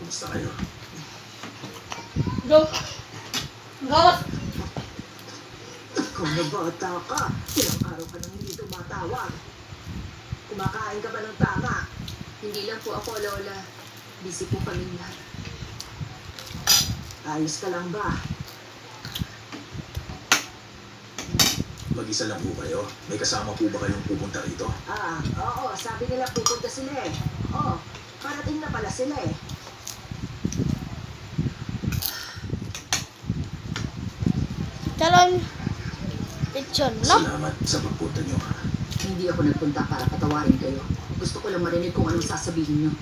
Kumusta kayo? Go! Gawas! Kung nabata ka, ilang araw ka nang hindi tumatawag. Kumakain ka ba ng tama? Hindi lang po ako, Lola. Busy po kami lahat. Ayos ka lang ba? Mag-isa lang po kayo? May kasama po ba kayong pupunta rito? Oo, sabi nila pupunta sila eh. Oo, parating na pala sila eh. Talon. Lechon, no? Salamat sa pagpunta nyo. Hindi ako nagpunta para patawarin kayo. Gusto ko lang marinig kung anong sasabihin niyo.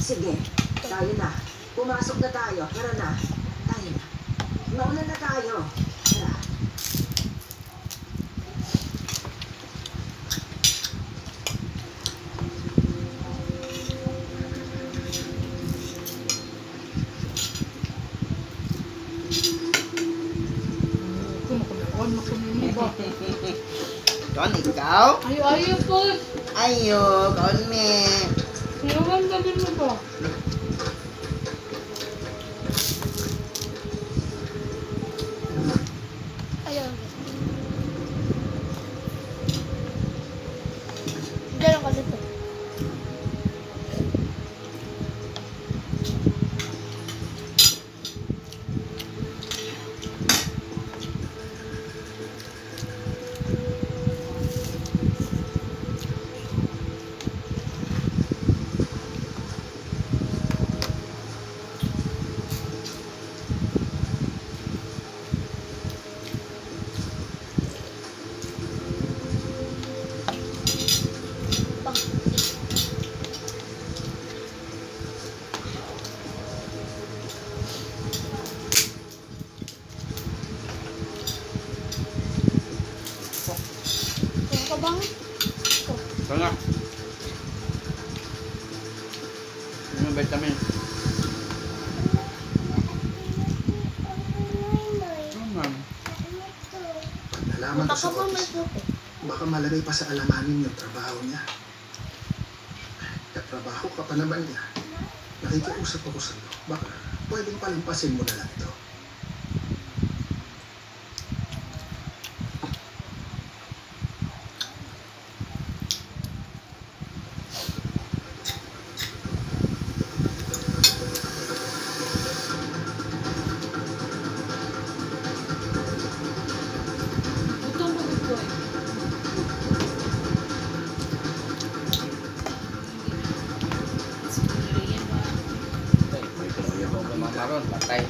Sige, tayo na. Pumasok na tayo. Tara na. Tayo na. Mauna na tayo. Tara. Con ikaw? Ayo po! Ayo, con me. Sinuman sabi mo po. Ayun. Ganun kasi to. Yung kabang. Ito na. Yung vitamin. Ma'am. Pag nalaman ko sa office, baka malagay pa sa alanganin yung trabaho niya. Katrabaho ka pa naman niya. Nakikiusap ako sa iyo. Baka pwedeng palampasin mo na lang ito. Ito mo ito eh. May tuloy ako mamaron, patay.